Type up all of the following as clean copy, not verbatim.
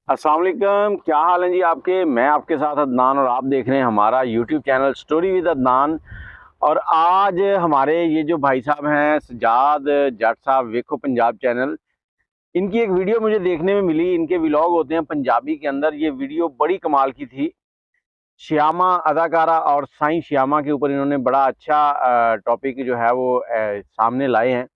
अस्सलाम वालेकुम, क्या हाल है जी आपके। मैं आपके साथ अदनान और आप देख रहे हैं हमारा YouTube channel story with Adnan. और आज हमारे ये जो भाई साहब हैं सजाद जट साहब वेखो पंजाब चैनल, इनकी एक वीडियो मुझे देखने में मिली। इनके व्लॉग होते हैं पंजाबी के अंदर। ये वीडियो बड़ी कमाल की थी। श्यामा अदाकारा और साईं श्यामा के ऊपर इन्होंने बड़ा अच्छा टॉपिक जो है वो सामने लाए हैं।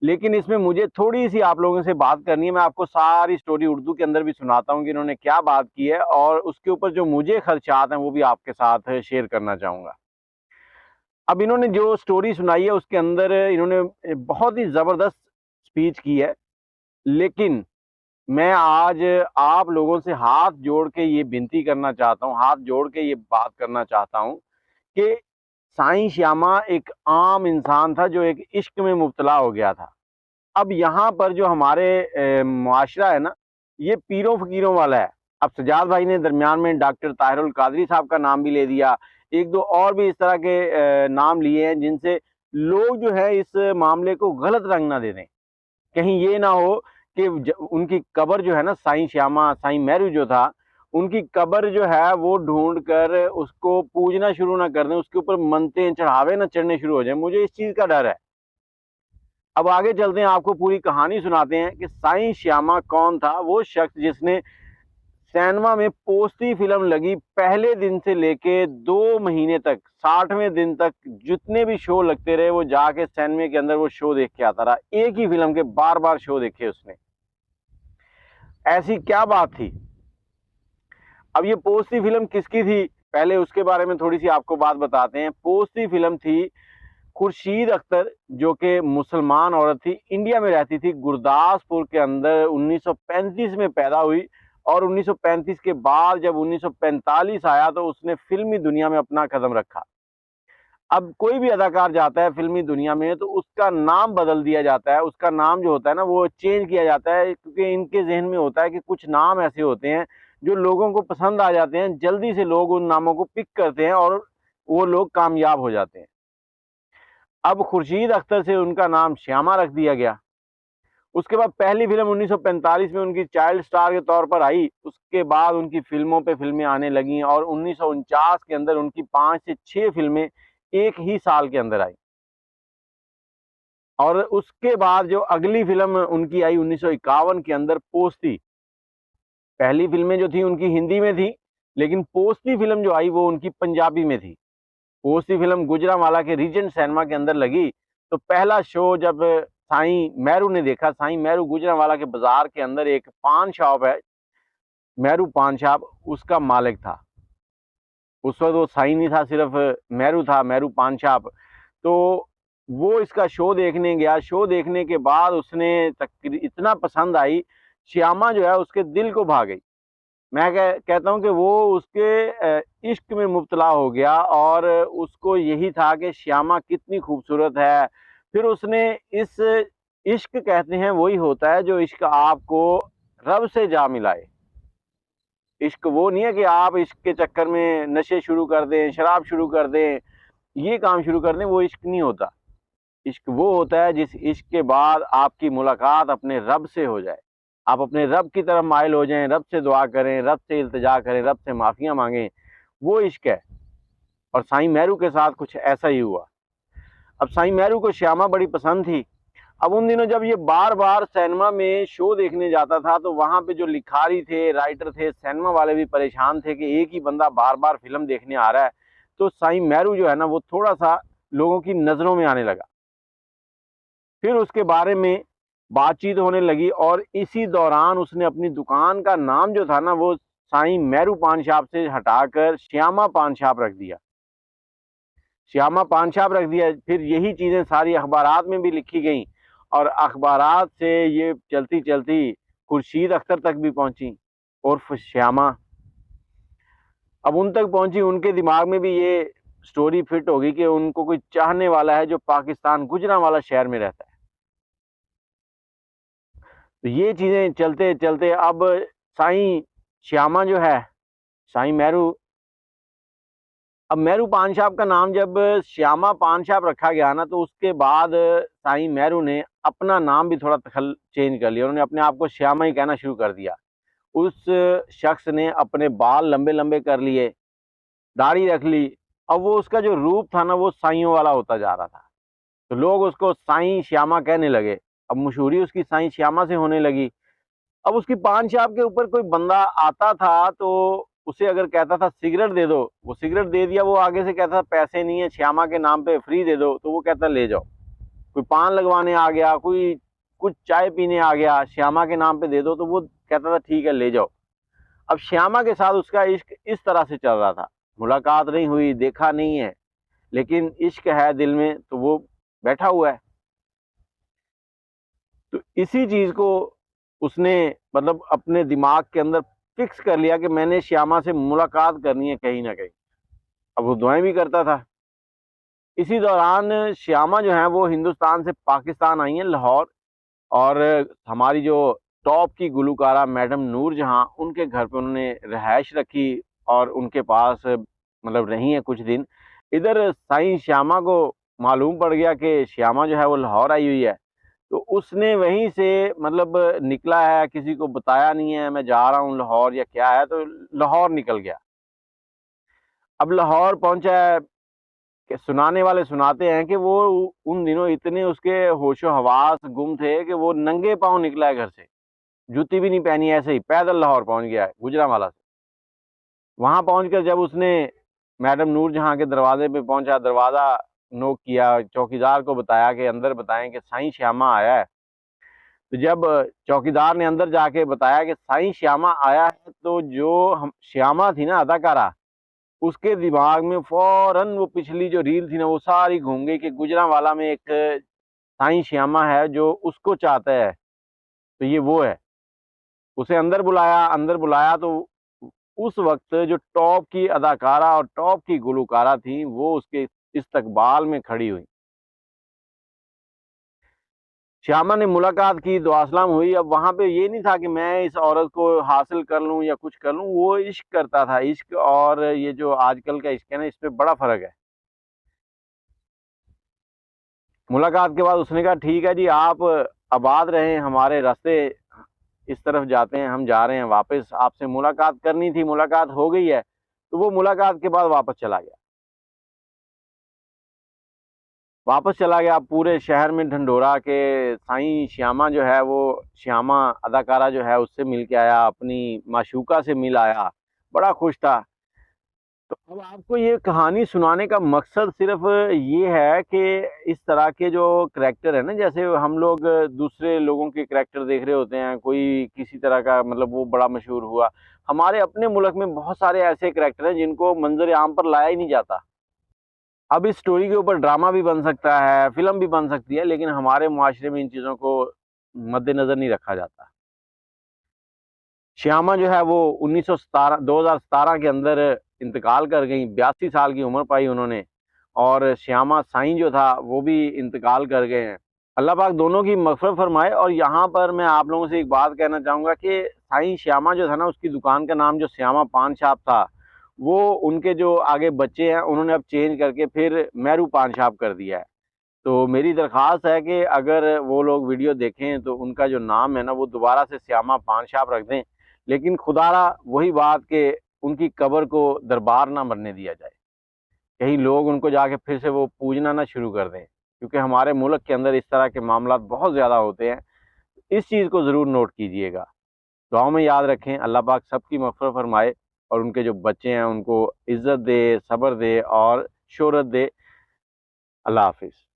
लेकिन इसमें मुझे थोड़ी-सी आप लोगों से बात करनी है। मैं आपको सारी स्टोरी उर्दू के अंदर भी सुनाता हूँ कि इन्होंने क्या बात की है, और उसके ऊपर जो मुझे खदशात हैं वो भी आपके साथ शेयर करना चाहूँगा। अब इन्होंने जो स्टोरी सुनाई है उसके अंदर इन्होंने बहुत ही ज़बरदस्त स्पीच की है। लेकिन मैं आज आप लोगों से हाथ जोड़ के ये विनती करना चाहता हूँ, हाथ जोड़ के ये बात करना चाहता हूँ कि साईं श्यामा एक आम इंसान था जो एक इश्क में मुब्तला हो गया था। अब यहाँ पर जो हमारे मुआशरा है ना, ये पीरों फ़कीरों वाला है। अब सजाद भाई ने दरमियान में डॉक्टर ताहिरुल कादरी साहब का नाम भी ले दिया। एक दो और भी इस तरह के नाम लिए हैं जिनसे लोग जो है इस मामले को गलत रंग ना दे दें। कहीं ये ना हो कि उनकी कब्र जो है ना, साईं श्यामा, साईं मेहरू जो था, उनकी कब्र जो है वो ढूंढ कर उसको पूजना शुरू ना कर दें, उसके ऊपर मनते चढ़ावे ना चढ़ने शुरू हो जाए। मुझे इस चीज़ का डर है। अब आगे चलते हैं, आपको पूरी कहानी सुनाते हैं कि साईं श्यामा कौन था। वो शख्स जिसने सिनेमा में पोस्ती फिल्म लगी पहले दिन से लेके 2 महीने तक, 60वें दिन तक जितने भी शो लगते रहे वो जाके सिनेमा के अंदर वो शो देख के आता रहा। एक ही फिल्म के बार बार शो देखे उसने। ऐसी क्या बात थी। अब ये पोस्ती फिल्म किसकी थी, पहले उसके बारे में थोड़ी सी आपको बात बताते हैं। पोस्ती फिल्म थी खुर्शीद अख्तर, जो कि मुसलमान औरत थी, इंडिया में रहती थी, गुरदासपुर के अंदर 1935 में पैदा हुई। और 1935 के बाद जब 1945 आया तो उसने फिल्मी दुनिया में अपना कदम रखा। अब कोई भी अदाकार जाता है फिल्मी दुनिया में तो उसका नाम बदल दिया जाता है, उसका नाम जो होता है ना वो चेंज किया जाता है, क्योंकि इनके जहन में होता है कि कुछ नाम ऐसे होते हैं जो लोगों को पसंद आ जाते हैं, जल्दी से लोग उन नामों को पिक करते हैं और वो लोग कामयाब हो जाते हैं। अब खुर्शीद अख्तर से उनका नाम श्यामा रख दिया गया। उसके बाद पहली फिल्म 1945 में उनकी चाइल्ड स्टार के तौर पर आई। उसके बाद उनकी फिल्मों पे फिल्में आने लगीं और 1949 के अंदर उनकी 5 से 6 फिल्में एक ही साल के अंदर आई। और उसके बाद जो अगली फिल्म उनकी आई 1951 के अंदर, पोस्ती। पहली फिल्में जो थी उनकी हिंदी में थी, लेकिन पोस्ती फिल्म जो आई वो उनकी पंजाबी में थी। पोस्ती फिल्म गुजरांवाला के रीजेंट सिनेमा के अंदर लगी तो पहला शो जब साईं मेहरू ने देखा, साईं मेहरू गुजरांवाला के बाजार के अंदर एक पान शॉप है, मेहरू पान शॉप, उसका मालिक था। उस वक्त वो साईं नहीं था, सिर्फ मेहरू था, मेहरू पान शॉप। तो वो इसका शो देखने गया। शो देखने के बाद उसने इतना पसंद आई, श्यामा जो है उसके दिल को भा गई। मैं कहता हूँ कि वो उसके इश्क में मुब्तला हो गया और उसको यही था कि श्यामा कितनी खूबसूरत है। फिर उसने इस इश्क, कहते हैं वही होता है जो इश्क आपको रब से जा मिलाए। इश्क वो नहीं है कि आप इश्क के चक्कर में नशे शुरू कर दें, शराब शुरू कर दें, ये काम शुरू कर दें, वो इश्क नहीं होता। इश्क वो होता है जिस इश्क के बाद आपकी मुलाकात अपने रब से हो जाए, आप अपने रब की तरफ माइल हो जाएं, रब से दुआ करें, रब से इल्तिजा करें, रब से माफ़ियाँ मांगें, वो इश्क है। और साईं मेहरू के साथ कुछ ऐसा ही हुआ। अब साईं मेहरू को श्यामा बड़ी पसंद थी। अब उन दिनों जब ये बार बार सिनेमा में शो देखने जाता था तो वहाँ पे जो लिखारी थे, राइटर थे, सिनेमा वाले भी परेशान थे कि एक ही बंदा बार बार फिल्म देखने आ रहा है। तो साईं मेहरू जो है ना वो थोड़ा सा लोगों की नज़रों में आने लगा। फिर उसके बारे में बातचीत होने लगी और इसी दौरान उसने अपनी दुकान का नाम जो था ना वो साईं मेहरू पान शॉप से हटाकर श्यामा पान शॉप रख दिया। श्यामा पान शॉप रख दिया। फिर यही चीज़ें सारी अखबारात में भी लिखी गई और अखबारात से ये चलती चलती खुर्शीद अख्तर तक भी पहुंची उर्फ श्यामा। अब उन तक पहुंची, उनके दिमाग में भी ये स्टोरी फिट होगी कि उनको कोई चाहने वाला है जो पाकिस्तान गुजरांवाला शहर में रहता है। तो ये चीज़ें चलते चलते अब साईं श्यामा जो है, साईं मेहरू, अब मेहरू पान शॉप का नाम जब श्यामा पान शॉप रखा गया ना तो उसके बाद साईं मेहरू ने अपना नाम भी थोड़ा चेंज कर लिया। उन्होंने अपने आप को श्यामा ही कहना शुरू कर दिया। उस शख्स ने अपने बाल लंबे लंबे कर लिए, दाढ़ी रख ली। अब वो उसका जो रूप था ना वो साइयों वाला होता जा रहा था, तो लोग उसको साईं श्यामा कहने लगे। अब मशहूरी उसकी साईं श्यामा से होने लगी। अब उसकी पान शॉप के ऊपर कोई बंदा आता था तो उसे अगर कहता था सिगरेट दे दो, वो सिगरेट दे दिया, वो आगे से कहता था पैसे नहीं है, श्यामा के नाम पे फ्री दे दो, तो वो कहता ले जाओ। कोई पान लगवाने आ गया, कोई कुछ चाय पीने आ गया, श्यामा के नाम पे दे दो, तो वो कहता था ठीक है ले जाओ। अब श्यामा के साथ उसका इश्क इस तरह से चल रहा था, मुलाकात नहीं हुई, देखा नहीं है, लेकिन इश्क है दिल में, तो वो बैठा हुआ है। तो इसी चीज को उसने मतलब अपने दिमाग के अंदर फिक्स कर लिया कि मैंने श्यामा से मुलाकात करनी है कहीं ना कहीं। अब वो दुआएं भी करता था। इसी दौरान श्यामा जो है वो हिंदुस्तान से पाकिस्तान आई हैं, लाहौर, और हमारी जो टॉप की गुलकारा मैडम नूरजहां, उनके घर पे उन्होंने रिहाइश रखी और उनके पास मतलब रही हैं कुछ दिन। इधर साईं श्यामा को मालूम पड़ गया कि श्यामा जो है वो लाहौर आई हुई है, तो उसने वहीं से मतलब निकला है, किसी को बताया नहीं है मैं जा रहा हूँ लाहौर या क्या है, तो लाहौर निकल गया। अब लाहौर पहुंचा है कि सुनाने वाले सुनाते हैं कि वो उन दिनों इतने उसके होशो हवास गुम थे कि वो नंगे पांव निकला है घर से, जूती भी नहीं पहनी, ऐसे ही पैदल लाहौर पहुंच गया है गुजरांवाला से। वहां पहुंचकर जब उसने मैडम नूरजहां के दरवाजे पे पहुंचा, दरवाजा नोक किया, चौकीदार को बताया कि अंदर बताएं कि साईं श्यामा आया है। तो जब चौकीदार ने अंदर जाके बताया कि साईं श्यामा आया है, तो जो हम श्यामा थी ना अदाकारा, उसके दिमाग में फौरन वो पिछली जो रील थी ना वो सारी घूम गई कि गुजरांवाला में एक साईं श्यामा है जो उसको चाहता है, तो ये वो है। उसे अंदर बुलाया, अंदर बुलाया तो उस वक्त जो टॉप की अदाकारा और टॉप की गुलकारा थी वो उसके इस्तकबाल में खड़ी हुई। श्यामा ने मुलाकात की, दुआ सलाम हुई। अब वहां पे ये नहीं था कि मैं इस औरत को हासिल कर लूं या कुछ कर लूं, वो इश्क करता था। इश्क और ये जो आजकल का इश्क है ना, इसमें बड़ा फर्क है। मुलाकात के बाद उसने कहा ठीक है जी, आप आबाद रहें, हमारे रास्ते इस तरफ जाते हैं, हम जा रहे हैं वापस, आपसे मुलाकात करनी थी, मुलाकात हो गई है। तो वो मुलाकात के बाद वापस चला गया। वापस चला गया, पूरे शहर में ढंढोरा के साईं श्यामा जो है वो श्यामा अदाकारा जो है उससे मिल के आया, अपनी माशूका से मिल आया, बड़ा खुश था। तो अब आपको ये कहानी सुनाने का मकसद सिर्फ ये है कि इस तरह के जो करैक्टर है ना, जैसे हम लोग दूसरे लोगों के करैक्टर देख रहे होते हैं, कोई किसी तरह का मतलब वो बड़ा मशहूर हुआ, हमारे अपने मुल्क में बहुत सारे ऐसे करैक्टर हैं जिनको मंजर आम पर लाया ही नहीं जाता। अब इस स्टोरी के ऊपर ड्रामा भी बन सकता है, फिल्म भी बन सकती है, लेकिन हमारे मुआशरे में इन चीज़ों को मद्देनजर नहीं रखा जाता। श्यामा जो है वो 1917 2017 के अंदर इंतकाल कर गई, 82 साल की उम्र पाई उन्होंने। और श्यामा साईं जो था वो भी इंतकाल कर गए हैं। अल्लाह पाक दोनों की मग़फ़िरत फरमाए। और यहाँ पर मैं आप लोगों से एक बात कहना चाहूँगा कि साईं श्यामा जो था ना, उसकी दुकान का नाम जो श्यामा पान शॉप था, वो उनके जो आगे बच्चे हैं उन्होंने अब चेंज करके फिर मेहरू पान शॉप कर दिया है। तो मेरी दरख्वास्त है कि अगर वो लोग वीडियो देखें तो उनका जो नाम है ना वो दोबारा से श्यामा पान शॉप रख दें, लेकिन खुदारा वही बात कि उनकी कब्र को दरबार ना बनने दिया जाए, कहीं लोग उनको जाके फिर से वो पूजना ना शुरू कर दें, क्योंकि हमारे मुल्क के अंदर इस तरह के मामला बहुत ज़्यादा होते हैं। इस चीज़ को ज़रूर नोट कीजिएगा, दुआओं में याद रखें। अल्लाह पाक सबकी मग़फ़िरत फरमाए और उनके जो बच्चे हैं उनको इज़्ज़त दे, सब्र दे और शोहरत दे। अल्लाह हाफ़िज़।